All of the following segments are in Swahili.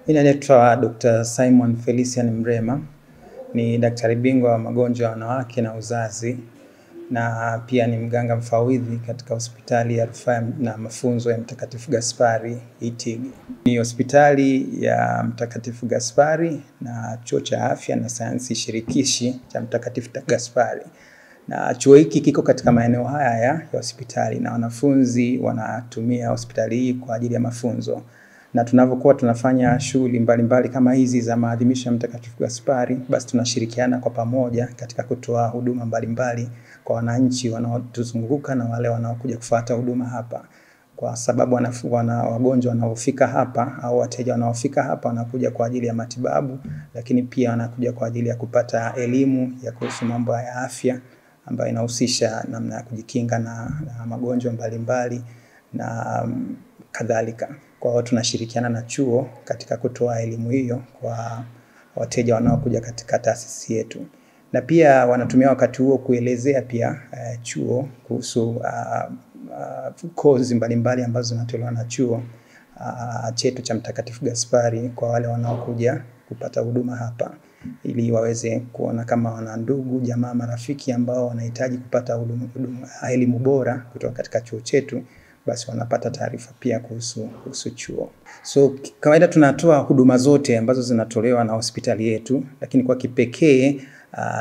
Mimi naitwa Dr. Simon Felician Mrema, ni daktari bingwa wa magonjwa ya wanawake na uzazi, na pia ni mganga mfawidhi katika hospitali ya rufaa na mafunzo ya Mtakatifu Gaspari Itigi. Ni hospitali ya Mtakatifu Gaspari na chuo cha afya na sayansi shirikishi cha Mtakatifu Gaspari. Na chuo hiki kiko katika maeneo haya ya hospitali, na wanafunzi wanatumia hospitali hii kwa ajili ya mafunzo. Na tunavyokuwa tunafanya shughuli mbalimbali kama hizi za maadhimisho ya Mtakatifu Gaspari, basi tunashirikiana kwa pamoja katika kutoa huduma mbalimbali kwa wananchi wanaotuzunguka na wale wanaokuja kufuata huduma hapa. Kwa sababu wagonjwa wanaofika hapa au wateja wanaofika hapa wanakuja kwa ajili ya matibabu, lakini pia wanakuja kwa ajili ya kupata elimu ya kuhusu mambo ya afya ambayo inahusisha namna ya kujikinga na magonjwa mbalimbali na kadhalika. Kwa hiyo tunashirikiana na chuo katika kutoa elimu hiyo kwa wateja wanaokuja katika taasisi yetu. Na pia wanatumia wakati huo kuelezea pia chuo kuhusu kozi mbalimbali ambazo zinatolewa na chuo chetu cha Mtakatifu Gaspari kwa wale wanaokuja kupata huduma hapa, ili waweze kuona kama wana ndugu, jamaa, marafiki ambao wanahitaji kupata elimu bora kutoka katika chuo chetu, basi wanapata taarifa pia kuhusu chuo. So kawaida tunatoa huduma zote ambazo zinatolewa na hospitali yetu, lakini kwa kipekee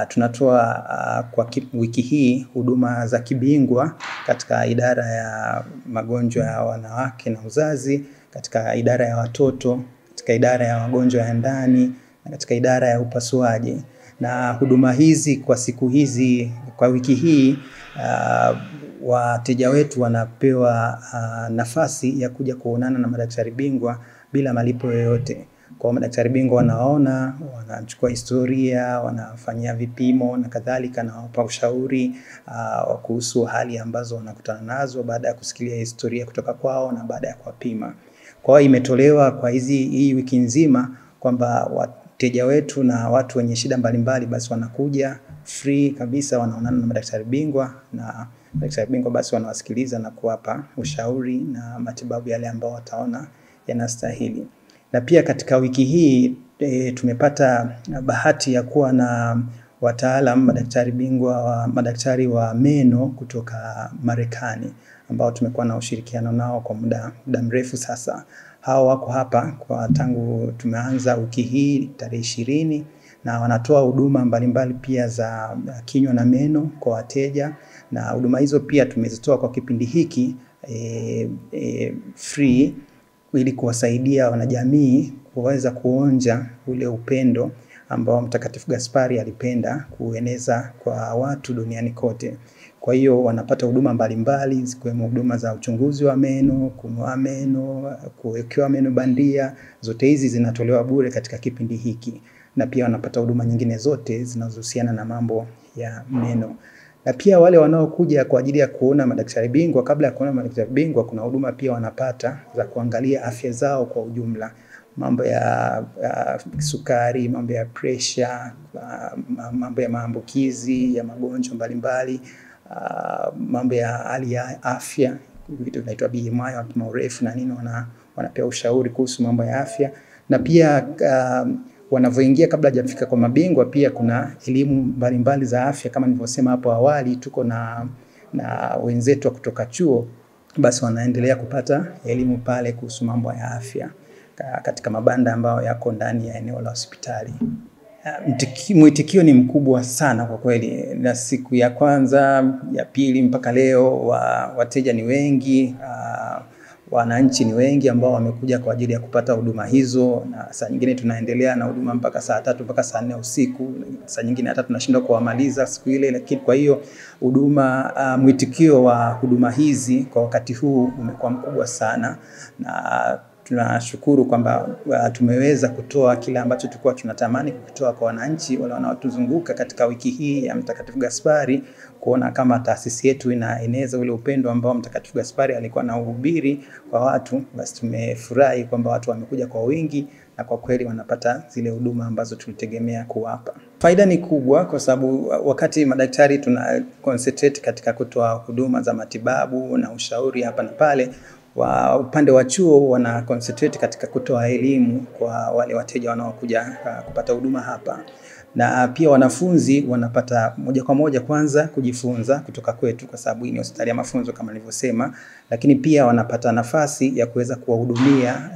tunatoa kwa wiki hii huduma za kibingwa katika idara ya magonjwa ya wanawake na uzazi, katika idara ya watoto, katika idara ya magonjwa ya ndani, na katika idara ya upasuaji. Na huduma hizi kwa siku hizi, kwa wiki hii, wateja wetu wanapewa nafasi ya kuja kuonana na madaktari bingwa bila malipo yoyote. Kwa madaktari bingwa wanaona, wanachukua historia, wanafanyia vipimo na kadhalika, na wapa ushauri kuhusu hali ambazo wanakutana nazo baada ya kusikia historia kutoka kwao na baada ya kuwapima. Kwa hiyo imetolewa kwa hii wiki nzima kwamba wateja wetu na watu wenye shida mbalimbali basi wanakuja free kabisa, wanaonana na madaktari bingwa, na madaktari bingwa basi wanawasikiliza na kuwapa ushauri na matibabu yale ambao wataona yanastahili. Na pia katika wiki hii tumepata bahati ya kuwa na wataalamu madaktari bingwa madaktari wa meno kutoka Marekani ambao tumekuwa na ushirikiano nao kwa muda mrefu sasa. Hao wako hapa kwa tangu tumeanza wiki hii tarehe 20, na wanatoa huduma mbalimbali pia za kinywa na meno kwa wateja, na huduma hizo pia tumezitoa kwa kipindi hiki free, ili kuwasaidia wanajamii kuweza kuonja ule upendo ambao Mtakatifu Gaspari alipenda kueneza kwa watu duniani kote. Kwa hiyo wanapata huduma mbalimbali zikiwemo huduma za uchunguzi wa meno, kung'oa meno, kuwekewa meno bandia. Zote hizi zinatolewa bure katika kipindi hiki, na pia wanapata huduma nyingine zote zinazohusiana na mambo ya meno. Na pia wale wanaokuja kwa ajili ya kuona madaktari bingwa, kabla ya kuona madaktari bingwa kuna huduma pia wanapata za kuangalia afya zao kwa ujumla. Mambo ya sukari, mambo ya pressure, mambo ya maambukizi ya magonjwa mbalimbali, mambo ya hali ya afya, vitu vinaitwa BMI, watu urefu na nini, wanapewa ushauri kuhusu mambo ya afya. Na pia wanavyoingia kabla hajafika kwa mabingwa, pia kuna elimu mbalimbali za afya kama nilivyosema hapo awali. Tuko na wenzetu kutoka chuo, basi wanaendelea kupata elimu pale kuhusu mambo ya afya katika mabanda ambayo yako ndani ya eneo la hospitali. Mwitikio ni mkubwa sana kwa kweli, na siku ya kwanza, ya pili mpaka leo wateja ni wengi, wananchi ni wengi ambao wamekuja kwa ajili ya kupata huduma hizo, na saa nyingine tunaendelea na huduma mpaka saa 3 mpaka saa 4 usiku, saa nyingine hata tunashindwa kuwamaliza siku ile. Lakini kwa hiyo mwitikio wa huduma hizi kwa wakati huu umekuwa mkubwa sana, na tunashukuru kwamba tumeweza kutoa kile ambacho tulikuwa tunatamani kutoa kwa wananchi wale wanaotuzunguka katika wiki hii ya Mtakatifu Gaspari, kuona kama taasisi yetu inaeneza ule upendo ambao Mtakatifu Gaspari alikuwa anahubiri kwa watu. Basi tumefurahi kwamba watu wamekuja kwa wingi, na kwa kweli wanapata zile huduma ambazo tulitegemea kuwapa. Faida ni kubwa kwa sababu wakati madaktari tuna concentrate katika kutoa huduma za matibabu na ushauri hapa na pale, Upande wa chuo wana concentrate katika kutoa elimu kwa wale wateja wanaokuja kupata huduma hapa. Na pia wanafunzi wanapata moja kwa moja kwanza kujifunza kutoka kwetu kwa sababu hii ni hospitali ya mafunzo kama nilivyosema, lakini pia wanapata nafasi ya kuweza kuwahudumia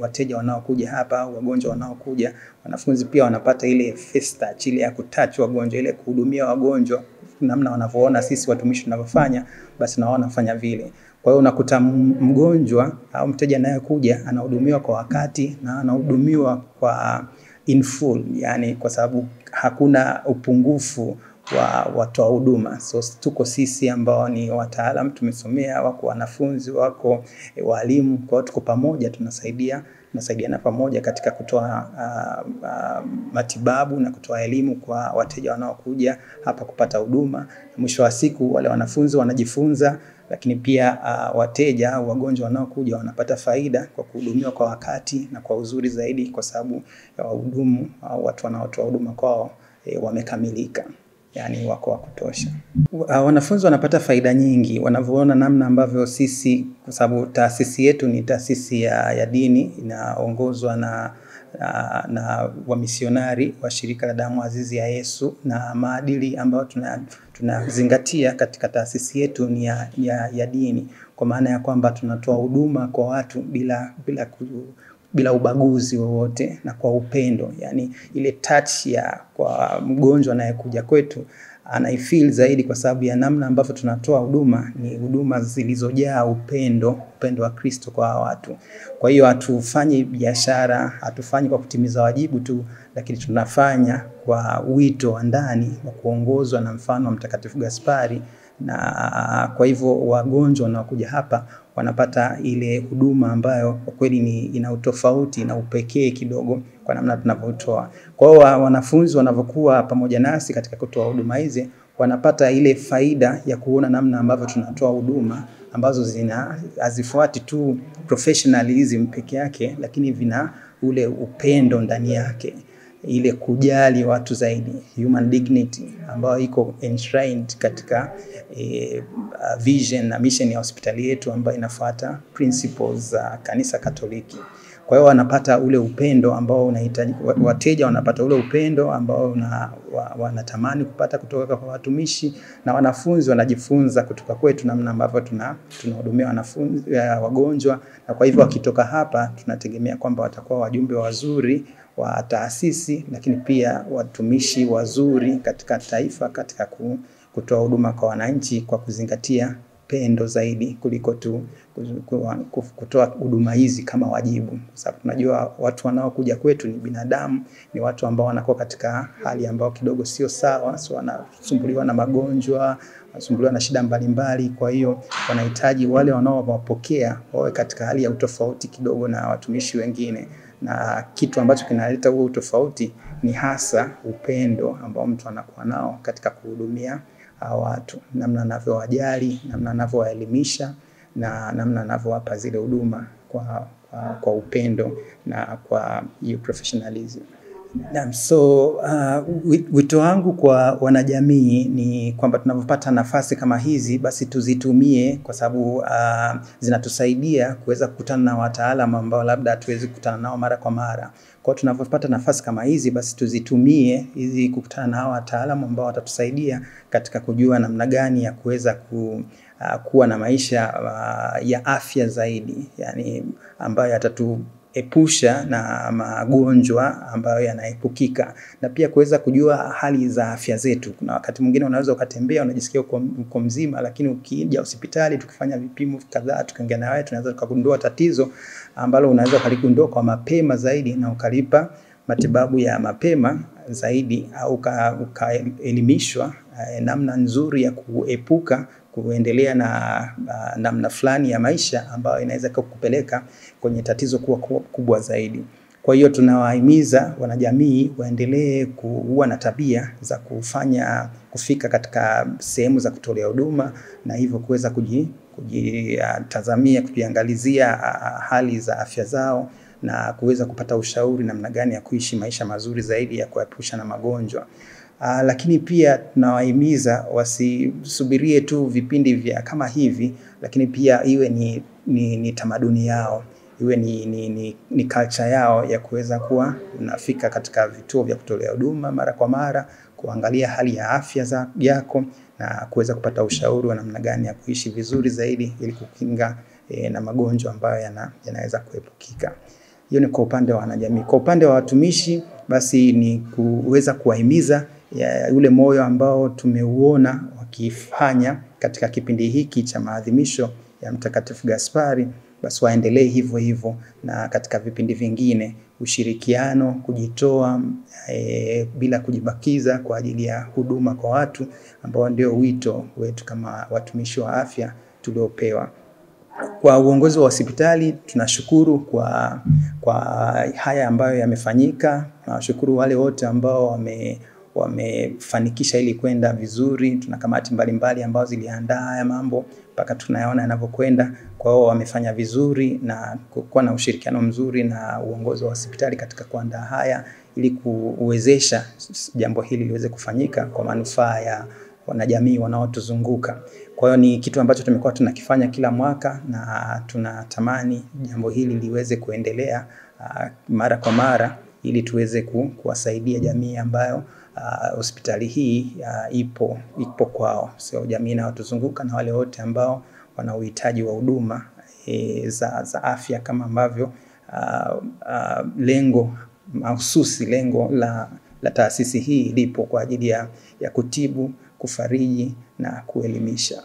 wateja wanaokuja hapa, wagonjwa wanaokuja. Wanafunzi pia wanapata ile first touch, ile ya kutouch wagonjwa, ile kuhudumia wagonjwa namna wanavyoona sisi watumishi tunavyofanya, basi na wao wanafanya vile. Kwa hiyo unakuta mgonjwa au mteja anayekuja anahudumiwa kwa wakati na anahudumiwa kwa in full, yani kwa sababu hakuna upungufu wa watoa huduma. So tuko sisi ambao ni wataalamu tumesomea, wako wanafunzi, wako walimu, kwa hiyo tuko pamoja tunasaidiana pamoja katika kutoa matibabu na kutoa elimu kwa wateja wanaokuja hapa kupata huduma. Mwisho wa siku wale wanafunzi wanajifunza, lakini pia wateja au wagonjwa wanaokuja wanapata faida kwa kuhudumiwa kwa wakati na kwa uzuri zaidi kwa sababu ya wahudumu au watu wanaotoa huduma kwao wamekamilika, yani wako wa kutosha. Wanafunzi wanapata faida nyingi wanavyoona namna ambavyo sisi, kwa sababu taasisi yetu ni taasisi ya dini inaongozwa na wamisionari wa shirika la damu azizi ya Yesu, na maadili ambayo tunazingatia katika taasisi yetu ni ya dini, kwa maana ya kwamba tunatoa huduma kwa watu bila ubaguzi wowote na kwa upendo. Yani ile touch ya kwa mgonjwa anayekuja kwetu anaifeel zaidi kwa sababu ya namna ambavyo tunatoa huduma ni huduma zilizojaa upendo wa Kristo kwa watu. Kwa hiyo hatufanyi biashara, hatufanyi kwa kutimiza wajibu tu, lakini tunafanya kwa wito wa ndani wa kuongozwa na mfano wa Mtakatifu Gaspari. Na kwa hivyo wagonjwa wanaokuja hapa wanapata ile huduma ambayo kwa kweli ina utofauti na upekee kidogo kwa namna tunavyotoa. Kwa hiyo wanafunzi wanavyokuwa pamoja nasi katika kutoa huduma hizi wanapata ile faida ya kuona namna ambavyo tunatoa huduma ambazo hazifuati tu professionalism peke yake, lakini vina ule upendo ndani yake, ile kujali watu zaidi, human dignity ambayo iko enshrined katika vision na mission ya hospitali yetu ambayo inafuata principles za kanisa Katoliki. Kwa hiyo wanapata ule upendo ambao unahitaji, wateja wanapata ule upendo ambao wanatamani kupata kutoka kwa watumishi, na wanafunzi wanajifunza kutoka kwetu namna ambavyo tunahudumia wanafunzi wagonjwa, na kwa hivyo wakitoka hapa tunategemea kwamba watakuwa wajumbe wazuri wa taasisi, lakini pia watumishi wazuri katika taifa katika kutoa huduma kwa wananchi kwa kuzingatia pendo zaidi kuliko tu kutoa huduma hizi kama wajibu. Kwa sababu tunajua watu wanaokuja kwetu ni binadamu, ni watu ambao wanakuwa katika hali ambao kidogo sio sawa, so wanasumbuliwa na magonjwa, wanasumbuliwa na shida mbalimbali. Kwa hiyo wanahitaji wale wanaowapokea wawe katika hali ya utofauti kidogo na watumishi wengine, na kitu ambacho kinaleta huo utofauti ni hasa upendo ambao mtu anakuwa nao katika kuhudumia watu, namna anavyowajali, namna anavyowaelimisha, na namna anavyowapa zile huduma kwa upendo na kwa hiyo professionalism. So wito wangu kwa wanajamii ni kwamba tunapopata nafasi kama hizi basi tuzitumie, kwa sababu zinatusaidia kuweza kukutana na wataalamu ambao labda hatuwezi kukutana nao mara kwa mara. Kwa tunapopata nafasi kama hizi basi tuzitumie hizi kukutana na wataalamu ambao watatusaidia katika kujua namna gani ya kuweza kuwa na maisha ya afya zaidi, yani ambayo yatatuepusha na magonjwa ambayo yanaepukika, na pia kuweza kujua hali za afya zetu. Kuna wakati mwingine unaweza ukatembea unajisikia uko mzima, lakini ukija hospitali tukifanya vipimo kadhaa tukaongea na wewe tunaweza tukagundua tatizo ambalo unaweza kuligundua kwa mapema zaidi na ukalipa matibabu ya mapema zaidi, au ukaelimishwa namna nzuri ya kuepuka kuendelea na namna fulani ya maisha ambayo inaweza kukupeleka kwenye tatizo kuwa kubwa zaidi. Kwa hiyo tunawahimiza wanajamii waendelee kuwa na tabia za kufika katika sehemu za kutolea huduma, na hivyo kuweza kujitazamia, kujiangalizia hali za afya zao na kuweza kupata ushauri namna gani ya kuishi maisha mazuri zaidi ya kuepusha na magonjwa. Lakini pia tunawahimiza wasisubirie tu vipindi vya kama hivi, lakini pia iwe ni tamaduni yao, iwe ni culture yao ya kuweza kuwa unafika katika vituo vya kutolea huduma mara kwa mara, kuangalia hali ya afya yako na kuweza kupata ushauri wa namna gani ya kuishi vizuri zaidi ili kukinga na magonjwa ambayo yanaweza kuepukika. Hiyo ni kwa upande wa wanajamii. Kwa upande wa watumishi, basi ni kuweza kuwahimiza ule moyo ambao tumeuona wakifanya katika kipindi hiki cha maadhimisho ya Mtakatifu Gaspari, basi waendelee hivyo hivyo, na katika vipindi vingine ushirikiano, kujitoa bila kujibakiza kwa ajili ya huduma kwa watu, ambao ndio wito wetu kama watumishi wa afya tuliopewa. Kwa uongozi wa hospitali tunashukuru kwa haya ambayo yamefanyika. Tunashukuru wale wote ambao wamefanikisha ili kwenda vizuri. Tuna kamati mbalimbali ambazo ziliandaa haya mambo mpaka tunayaona yanavyokwenda. Kwa hiyo wamefanya vizuri na kuwa na ushirikiano mzuri na uongozi wa hospitali katika kuandaa haya ili kuwezesha jambo hili liweze kufanyika kwa manufaa ya wanajamii wanaotuzunguka. Kwa hiyo ni kitu ambacho tumekuwa tunakifanya kila mwaka na tunatamani jambo hili liweze kuendelea mara kwa mara ili tuweze kuwasaidia jamii ambayo hospitali hii ipo kwao. Sio jamii inayotuzunguka na wale wote ambao wana uhitaji wa huduma za afya, kama ambavyo lengo mahususi, lengo la taasisi hii lipo kwa ajili ya kutibu, kufariji na kuelimisha.